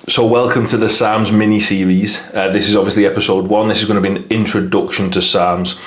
So welcome to the Sarms mini-series. This is obviously episode 1. This is going to be an introduction to Sarms.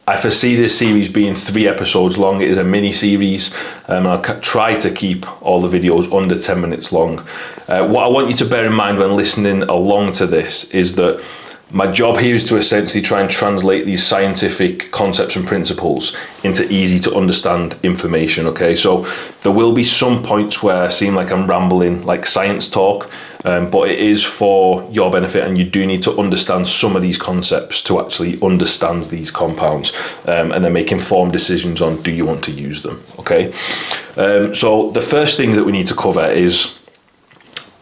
I foresee this series being 3 episodes long. It is a mini-series, and I'll try to keep all the videos under 10 minutes long. What I want you to bear in mind when listening along to this is that my job here is to essentially try and translate these scientific concepts and principles into easy to understand information, okay? So there will be some points where I seem like I'm rambling, like science talk, but it is for your benefit, and you do need to understand some of these concepts to actually understand these compounds and then make informed decisions on do you want to use them, okay? So the first thing that we need to cover is,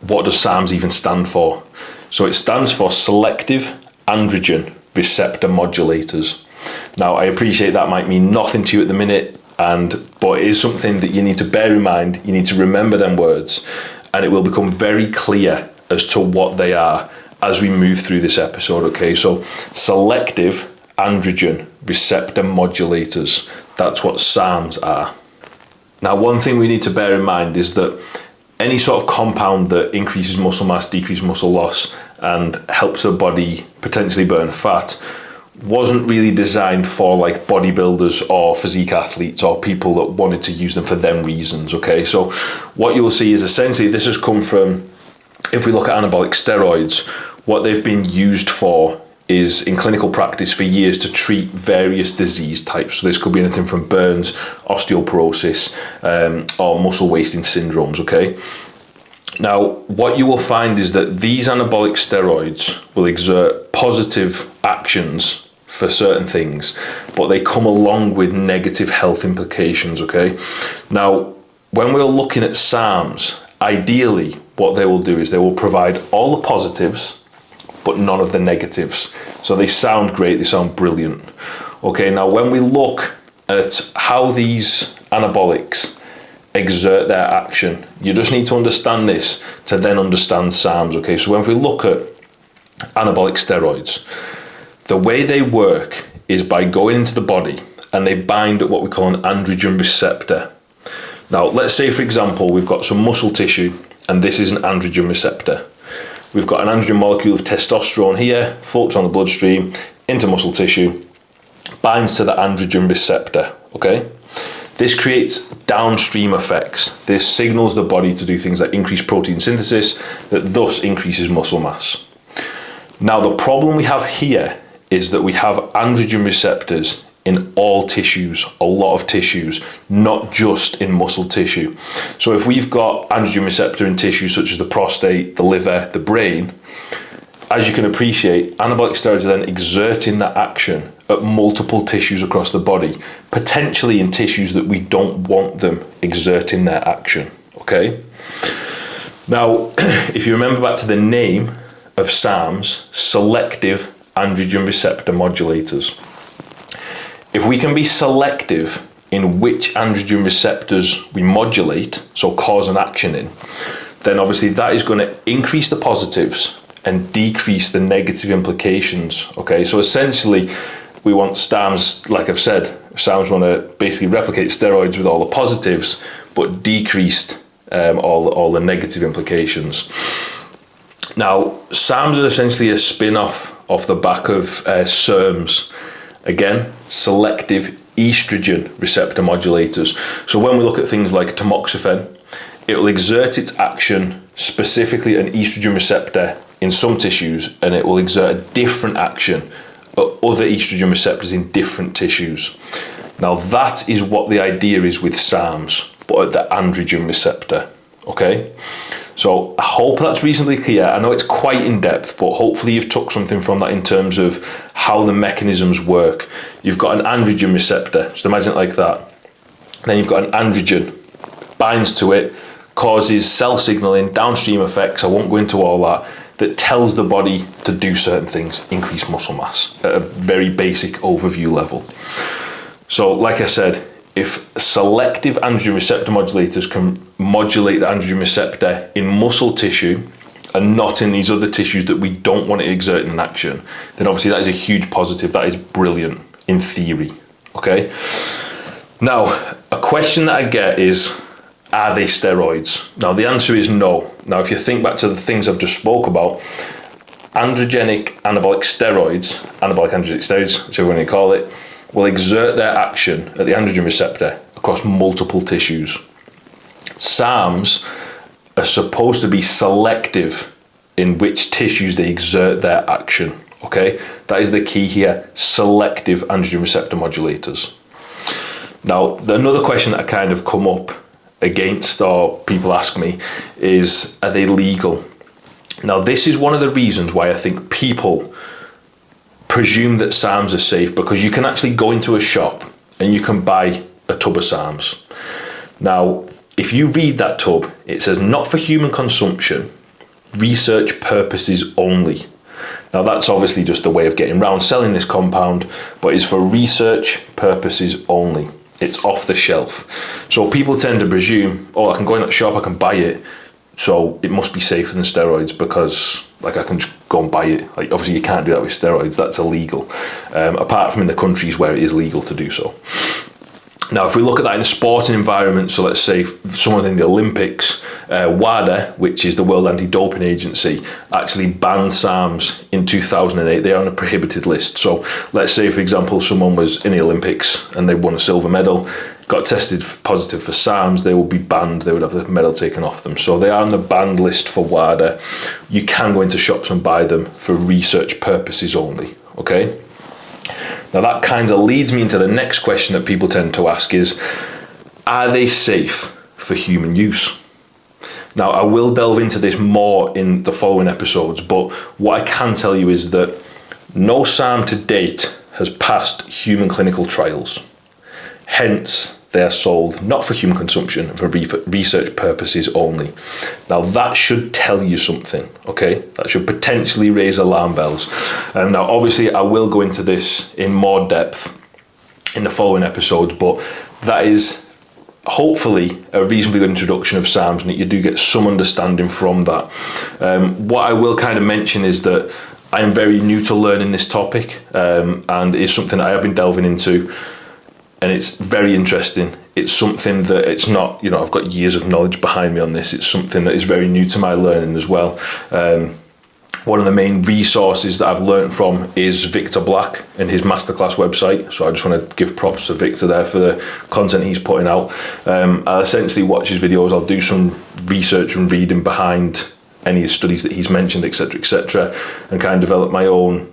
what does Sarms even stand for? So it stands for selective androgen receptor modulators. Now, I appreciate that might mean nothing to you at the minute, but it is something that you need to bear in mind. You need to remember them words, and it will become very clear as to what they are as we move through this episode, okay? So selective androgen receptor modulators, that's what Sarms are. Now, one thing we need to bear in mind is that any sort of compound that increases muscle mass, decreases muscle loss, and helps the body potentially burn fat wasn't really designed for like bodybuilders or physique athletes or people that wanted to use them for them reasons, okay? So what you will see is essentially this has come from, if we look at anabolic steroids, what they've been used for is in clinical practice for years to treat various disease types. So this could be anything from burns, osteoporosis, or muscle wasting syndromes, okay? Now, what you will find is that these anabolic steroids will exert positive actions for certain things, but they come along with negative health implications, okay? Now, when we're looking at Sarms, ideally what they will do is they will provide all the positives, but none of the negatives. So they sound great, they sound brilliant. Okay, now when we look at how these anabolics exert their action, you just need to understand this to then understand Sarms, okay? So when we look at anabolic steroids, the way they work is by going into the body and they bind at what we call an androgen receptor. Now, let's say, for example, we've got some muscle tissue and this is an androgen receptor. We've got an androgen molecule of testosterone here, floats on the bloodstream, into muscle tissue, binds to the androgen receptor, okay? This creates downstream effects. This signals the body to do things like increase protein synthesis, that thus increases muscle mass. Now, the problem we have here is that we have androgen receptors in all tissues, a lot of tissues, not just in muscle tissue. So if we've got androgen receptor in tissues such as the prostate, the liver, the brain, as you can appreciate, anabolic steroids are then exerting that action at multiple tissues across the body, potentially in tissues that we don't want them exerting their action, okay? Now, if you remember back to the name of Sarms, selective androgen receptor modulators. If we can be selective in which androgen receptors we modulate, so cause an action in, then obviously that is going to increase the positives and decrease the negative implications, okay? So essentially, we want Sarms, like I've said, Sarms want to basically replicate steroids with all the positives, but decreased all the negative implications. Now, Sarms are essentially a spin-off off the back of Sarms. Again, selective estrogen receptor modulators. So when we look at things like tamoxifen, it will exert its action specifically an estrogen receptor in some tissues, and it will exert a different action at other estrogen receptors in different tissues. Now that is what the idea is with Sarms, but at the androgen receptor, okay? So I hope that's reasonably clear. I know it's quite in depth, but hopefully you've took something from that in terms of how the mechanisms work. You've got an androgen receptor, just imagine it like that. Then you've got an androgen, binds to it, causes cell signaling, downstream effects, I won't go into all that tells the body to do certain things, increase muscle mass at a very basic overview level. So like I said, if selective androgen receptor modulators can modulate the androgen receptor in muscle tissue and not in these other tissues that we don't want it exerting an action, then obviously that is a huge positive. That is brilliant in theory, okay? Now, a question that I get is, are they steroids? Now, the answer is no. Now, if you think back to the things I've just spoke about, androgenic anabolic steroids, whichever one you call it, will exert their action at the androgen receptor across multiple tissues. Sarms are supposed to be selective in which tissues they exert their action, okay? That is the key here, selective androgen receptor modulators. Now, another question that I kind of come up against, or people ask me, is, are they legal? Now, this is one of the reasons why I think people presume that Sarms are safe, because you can actually go into a shop and you can buy a tub of Sarms. Now, if you read that tub, it says not for human consumption, research purposes only. Now, that's obviously just a way of getting around selling this compound, but it's for research purposes only. It's off the shelf. So people tend to presume, oh, I can go in that shop, I can buy it, so it must be safer than steroids because, like, I can just go and buy it. Like, obviously you can't do that with steroids, that's illegal, apart from in the countries where it is legal to do so. Now, if we look at that in a sporting environment, so let's say someone in the Olympics, WADA, which is the World Anti-Doping Agency, actually banned Sarms in 2008. They are on a prohibited list. So let's say, for example, someone was in the Olympics and they won a silver medal, got tested positive for Sarms, they would be banned. They would have the medal taken off them. So they are on the banned list for WADA. You can go into shops and buy them for research purposes only, okay? Now, that kind of leads me into the next question that people tend to ask is, are they safe for human use? Now, I will delve into this more in the following episodes, but what I can tell you is that no SARM to date has passed human clinical trials. Hence, they are sold not for human consumption, for research purposes only. Now, that should tell you something, okay? That should potentially raise alarm bells. Now, obviously, I will go into this in more depth in the following episodes, but that is hopefully a reasonably good introduction of SARMs, and that you do get some understanding from that. What I will kind of mention is that I am very new to learning this topic, and it's something that I have been delving into. And it's very interesting. It's something that it's not, you know, I've got years of knowledge behind me on this. It's something that is very new to my learning as well. One of the main resources that I've learned from is Victor Black and his masterclass website. So I just want to give props to Victor there for the content he's putting out. I'll essentially watch his videos. I'll do some research and reading behind any studies that he's mentioned, etc., and kind of develop my own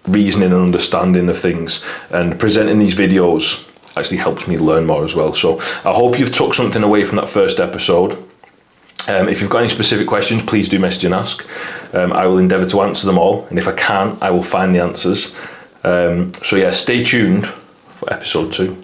reasoning and understanding of things, and presenting these videos actually helps me learn more as well. So I hope you've took something away from that first episode. If you've got any specific questions, please do message and ask. I will endeavour to answer them all, and if I can, I will find the answers. So yeah, stay tuned for episode 2.